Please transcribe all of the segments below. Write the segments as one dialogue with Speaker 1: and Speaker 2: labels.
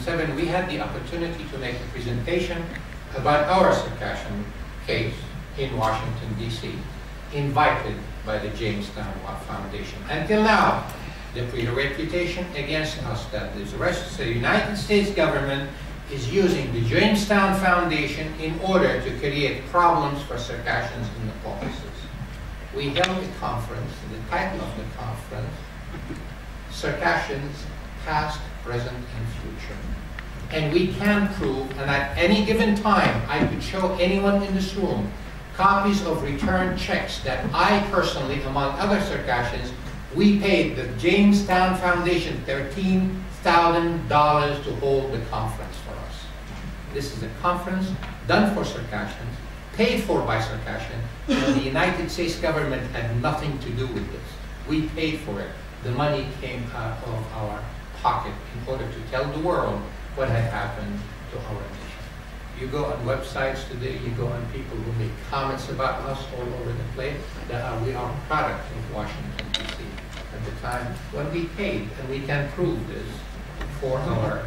Speaker 1: 2007, we had the opportunity to make a presentation about our Circassian case in Washington, D.C., invited by the Jamestown Foundation. Until now, the reputation against us that the United States government is using the Jamestown Foundation in order to create problems for Circassians in the Caucasus. We held a conference, the title of the conference, Circassians Past, Present, and Future. And we can prove, and at any given time, I could show anyone in this room copies of return checks that I personally, among other Circassians, we paid the Jamestown Foundation $13,000 to hold the conference for us. This is a conference done for Circassians, paid for by Circassians, and the United States government had nothing to do with this. We paid for it. The money came out of our pocket in order to tell the world what had happened to our nation. You go on websites today, you go on people who make comments about us all over the place, that we are a product of Washington, D.C. at the time when we paid, and we can prove this for our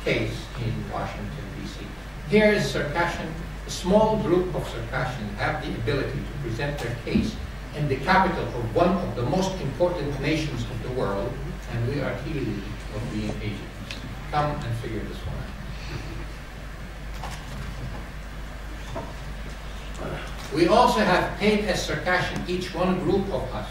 Speaker 1: case in Washington, D.C. Here is Circassian, a small group of Circassians have the ability to present their case in the capital of one of the most important nations of the world, and we are guilty of being agents. Come and figure this one out. We also have paid as Circassian, each one group of us.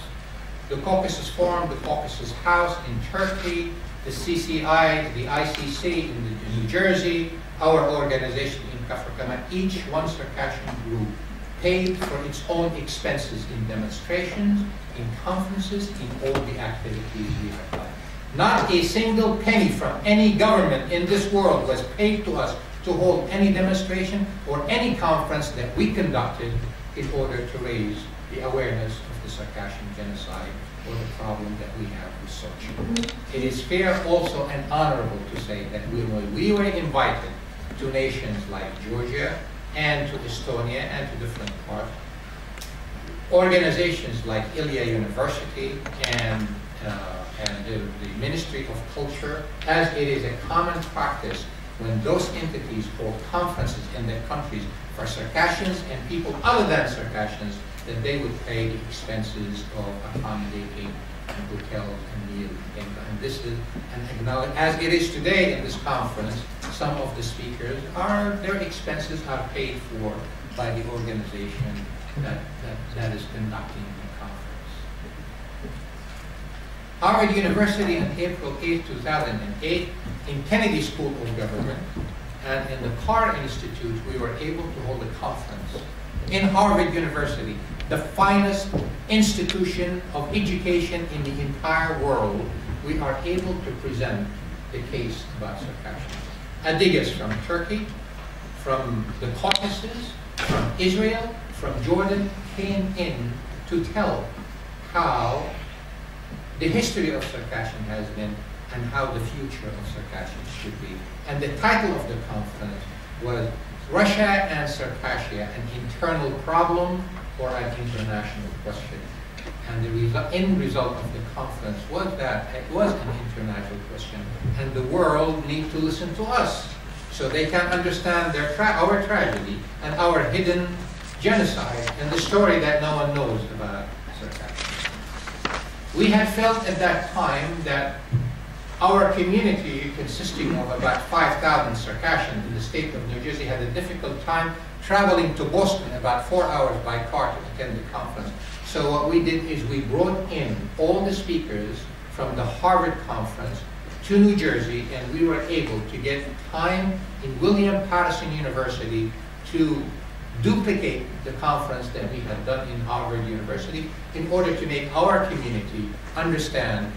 Speaker 1: The Caucasus Forum, the Caucasus House in Turkey, the CCI, the ICC in New Jersey, our organization in Kafrakaman, each one Circassian group paid for its own expenses in demonstrations, in conferences, in all the activities we have done. Not a single penny from any government in this world was paid to us to hold any demonstration or any conference that we conducted in order to raise the awareness of the Circassian genocide or the problem that we have with such. It is fair also and honorable to say that we were invited to nations like Georgia and to Estonia and to different parts, organizations like Iyad University and the Ministry of Culture, as it is a common practice when those entities hold conferences in their countries for Circassians and people other than Circassians, that they would pay the expenses of accommodating and hotels and meals and things. And this is an acknowledgement, as it is today in this conference, some of the speakers their expenses are paid for by the organization that is conducting the conference. Howard University on April 8, 2008, in Kennedy School of Government and in the Carr Institute, we were able to hold a conference in Harvard University, the finest institution of education in the entire world. We are able to present the case about Circassians. Adigas from Turkey, from the Caucasus, from Israel, from Jordan, came in to tell how the history of Circassia has been and how the future of Circassia should be. And the title of the conference was Russia and Circassia, an internal problem or an international question. And the end result of the conference was that it was an international question, and the world needs to listen to us so they can understand our tragedy and our hidden genocide and the story that no one knows about Circassia. We had felt at that time that our community, consisting of about 5,000 Circassians in the state of New Jersey, had a difficult time traveling to Boston about 4 hours by car to attend the conference. So what we did is we brought in all the speakers from the Harvard conference to New Jersey, and we were able to get time in William Patterson University to duplicate the conference that we had done in Harvard University in order to make our community understand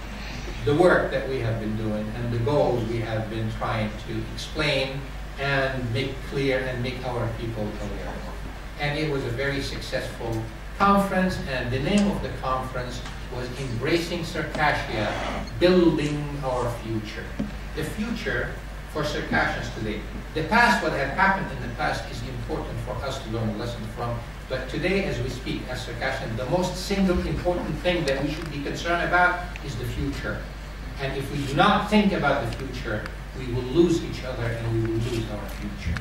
Speaker 1: the work that we have been doing and the goals we have been trying to explain and make clear and make our people aware of. And it was a very successful conference, and the name of the conference was Embracing Circassia, Building Our Future. The future for Circassians today. The past, what had happened in the past, is important for us to learn a lesson from, but today as we speak as Circassians, the most single important thing that we should be concerned about is the future. And if we do not think about the future, we will lose each other and we will lose our future.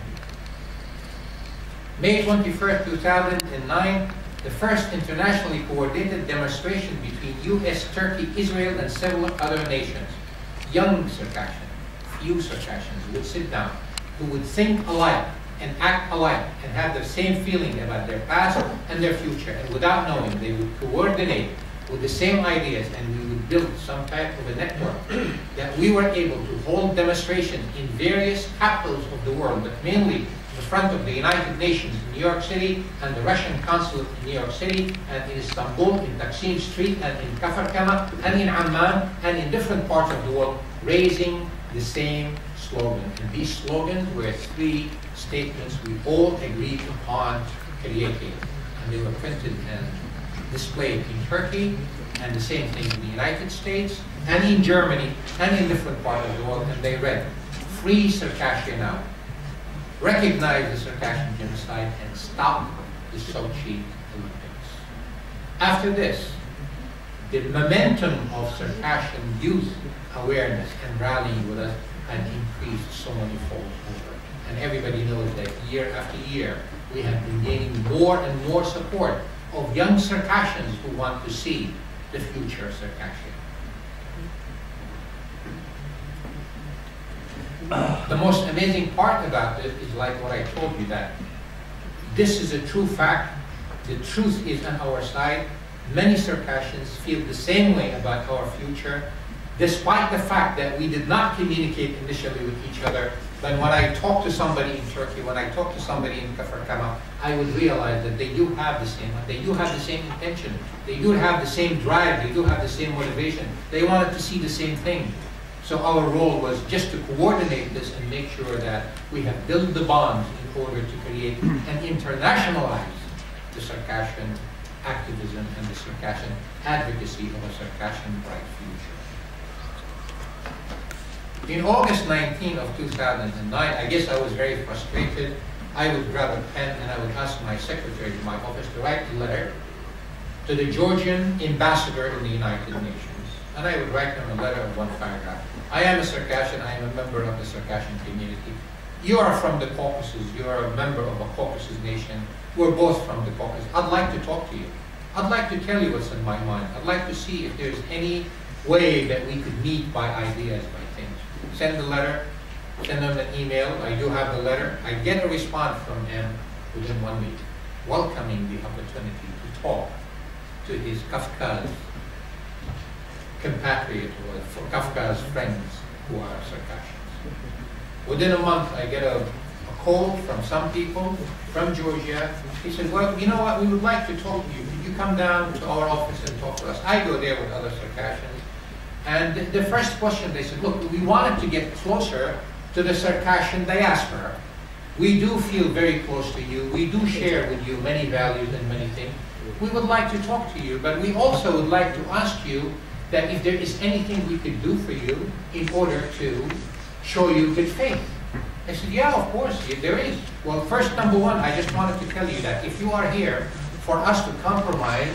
Speaker 1: May 21st, 2009, the first internationally coordinated demonstration between US, Turkey, Israel, and several other nations. Young Circassians, few Circassians would sit down, who would think alike and act alike and have the same feeling about their past and their future. And without knowing, they would coordinate with the same ideas, and we would build some type of a network that we were able to hold demonstrations in various capitals of the world, but mainly in front of the United Nations in New York City and the Russian consulate in New York City and in Istanbul, in Taksim Street and in Kafr Kama and in Amman and in different parts of the world, raising the same slogan. And these slogans were three statements we all agreed upon creating. And they were printed and displayed in Turkey, and the same thing in the United States and in Germany and in different parts of the world. And they read, "Free Circassia now. Recognize the Circassian genocide and stop the Sochi Olympics." After this, the momentum of Circassian youth awareness and rallying with us had increased so many fold over. And everybody knows that year after year, we have been gaining more and more support of young Circassians who want to see the future of Circassia. The most amazing part about this is like what I told you, that this is a true fact. The truth is on our side. Many Circassians feel the same way about our future, despite the fact that we did not communicate initially with each other. But when I talk to somebody in Turkey, when I talk to somebody in Kafr Kama, I would realize that they do have the same intention. They do have the same drive. They do have the same motivation. They wanted to see the same thing. So our role was just to coordinate this and make sure that we have built the bonds in order to create and internationalize the Circassian activism and the Circassian advocacy of a Circassian bright future. In August 19 of 2009, I guess I was very frustrated. I would grab a pen and I would ask my secretary in my office to write a letter to the Georgian ambassador in the United Nations. And I would write him a letter of one paragraph. I am a Circassian, I am a member of the Circassian community. You are from the Caucasus, you are a member of a Caucasus nation. We're both from the Caucasus. I'd like to talk to you. I'd like to tell you what's in my mind. I'd like to see if there's any way that we could meet by ideas, by things. Send the letter, send him an email. I do have the letter. I get a response from him within 1 week, welcoming the opportunity to talk to his Kafkaz compatriot, or Kafka's friends who are Circassians. Within a month, I get a call from some people from Georgia. He said, well, you know what, we would like to talk to you. Could you come down to our office and talk to us? I go there with other Circassians. And the first question, they said, look, we wanted to get closer to the Circassian diaspora. We do feel very close to you. We do share with you many values and many things. We would like to talk to you, but we also would like to ask you that if there is anything we could do for you in order to show you good faith. I said, yeah, of course, there is. Well, first, number one, I just wanted to tell you that if you are here for us to compromise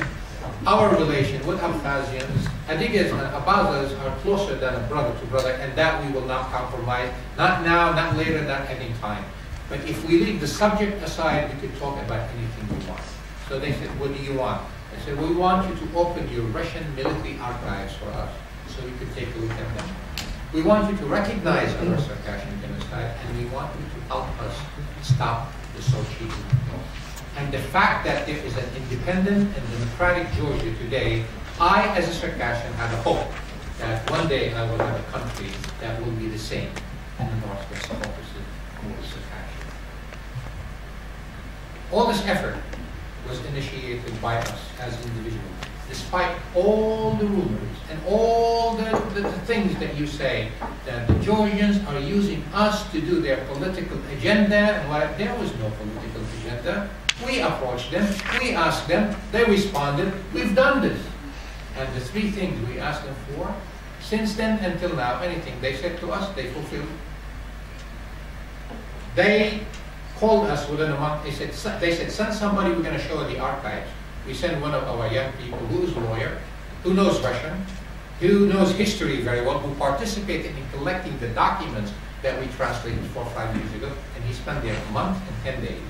Speaker 1: our relation with Abkhazians, Adigas and Abazas are closer than a brother to brother, and that we will not compromise, not now, not later, not any time. But if we leave the subject aside, we could talk about anything we want. So they said, what do you want? I said, we want you to open your Russian military archives for us so we could take a look at them. We want you to recognize our Circassian genocide, and we want you to help us stop the Sochi Olympics. And the fact that there is an independent and democratic Georgia today, I, as a Circassian, have a hope that one day I will have a country that will be the same in the Northwest Caucasus for Circassia. All this effort was initiated by us as individuals, despite all the rumors and all the things that you say, that the Georgians are using us to do their political agenda, and what, there was no political agenda. We approached them, we asked them, they responded, we've done this. And the three things we asked them for, since then until now, anything they said to us, they fulfilled. They called us within a month. They said, send somebody, we're going to show the archives. We sent one of our young people who is a lawyer, who knows Russian, who knows history very well, who participated in collecting the documents that we translated 4 or 5 years ago, and he spent there a month and 10 days.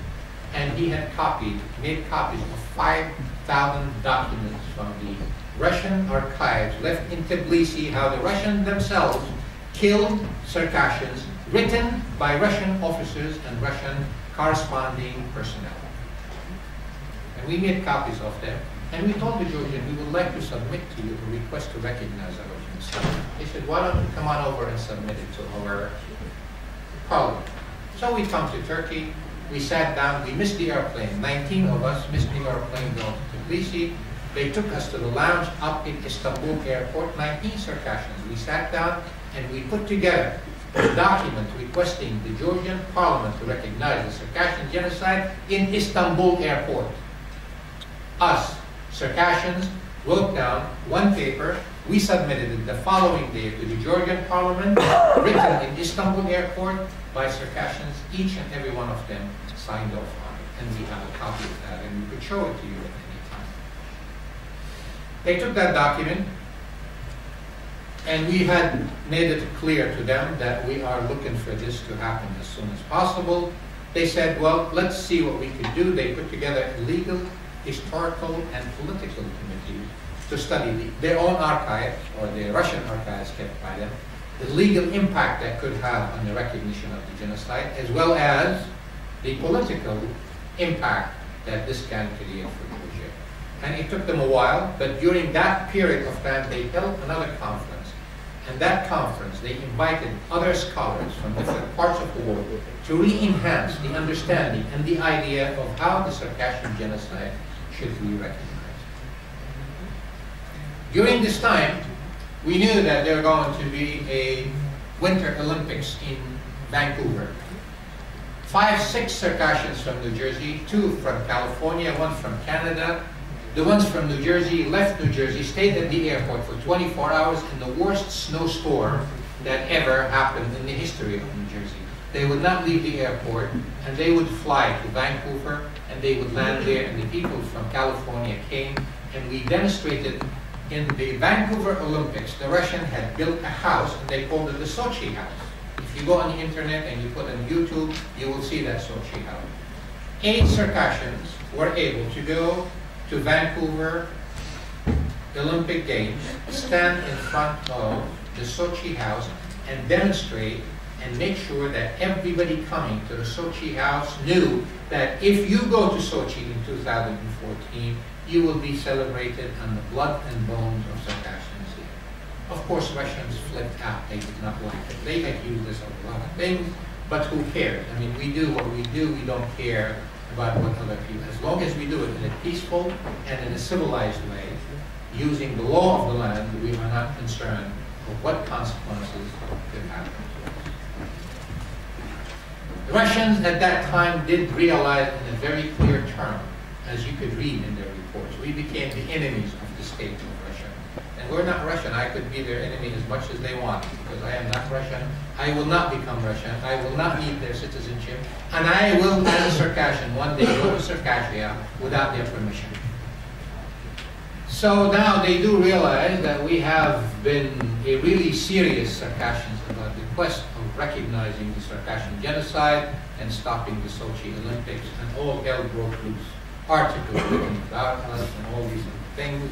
Speaker 1: And he had made copies of 5,000 documents from the Russian archives left in Tbilisi, how the Russians themselves killed Circassians, written by Russian officers and Russian corresponding personnel. And we made copies of them, and we told the Georgian, we would like to submit to you a request to recognize our genocide. They said, why don't you come on over and submit it to our parliament? So we come to Turkey, we sat down, we missed the airplane. 19 of us missed the airplane going to Tbilisi. They took us to the lounge up in Istanbul airport, 19 Circassians. We sat down and we put together a document requesting the Georgian parliament to recognize the Circassian genocide in Istanbul airport. Us, Circassians, wrote down one paper. We submitted it the following day to the Georgian parliament, written in Istanbul airport by Circassians. Each and every one of them signed off on it. And we have a copy of that, and we could show it to you at any time. They took that document, and we had made it clear to them that we are looking for this to happen as soon as possible. They said, well, let's see what we could do. They put together a legal, historical, and political committee to study their own archives, or the Russian archives kept by them, the legal impact that could have on the recognition of the genocide, as well as the political impact that this can create for Georgia. And it took them a while, but during that period of time, they held another conference. And that conference, they invited other scholars from different parts of the world to re-enhance the understanding and the idea of how the Circassian genocide should be recognized. During this time, we knew that there were going to be a Winter Olympics in Vancouver. 5, 6 Circassians from New Jersey, 2 from California, 1 from Canada. The ones from New Jersey left New Jersey, stayed at the airport for 24 hours in the worst snowstorm that ever happened in the history of New Jersey. They would not leave the airport, and they would fly to Vancouver, and they would land there, and the people from California came, and we demonstrated in the Vancouver Olympics. The Russian had built a house, and they called it the Sochi house. If you go on the internet and you put on YouTube, you will see that Sochi house. 8 Circassians were able to go to Vancouver Olympic Games, stand in front of the Sochi house and demonstrate and make sure that everybody coming to the Sochi house knew that if you go to Sochi in 2014, you will be celebrated on the blood and bones of Circassians here. Of course, Russians flipped out. They did not like it. They had used this on a lot of things, but who cares? I mean, we do what we do. We don't care about what other people. As long as we do it in a peaceful and in a civilized way, using the law of the land, we are not concerned of what consequences could happen to us. The Russians at that time did realize in a very clear term, as you could read in their reports, we became the enemies of the state of Russia. And we're not Russian. I could be their enemy as much as they want, because I am not Russian. I will not become Russian. I will not need their citizenship. And I will, as a Circassian, one day go to Circassia without their permission. So now they do realize that we have been a really serious Circassians about the quest of recognizing the Circassian genocide and stopping the Sochi Olympics, and all hell broke loose. Articles written about us and all these things,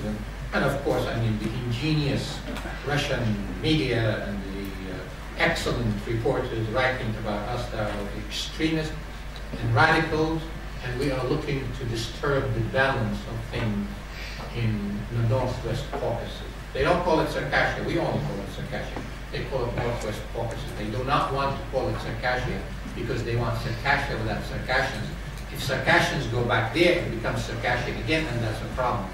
Speaker 1: and of course, I mean, the ingenious Russian media and the excellent reporters writing about us that are extremists and radicals, and we are looking to disturb the balance of things in the Northwest Caucasus. They don't call it Circassia. We only call it Circassia. They call it Northwest Caucasus. They do not want to call it Circassia because they want Circassia without Circassians. If Circassians go back there, it becomes Circassia again, and that's a problem.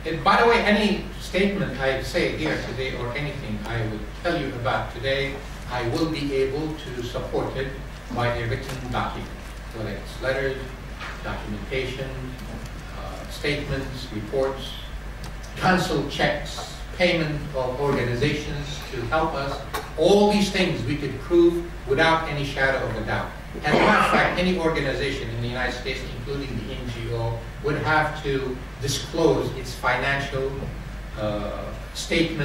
Speaker 1: And by the way, any statement I say here today or anything I would tell you about today, I will be able to support it by a written document, whether it's letters, documentation, statements, reports, cancel checks, payment of organizations to help us All these things we could prove without any shadow of a doubt. As a matter of fact, any organization in the United States, including the NGO, would have to disclose its financial statement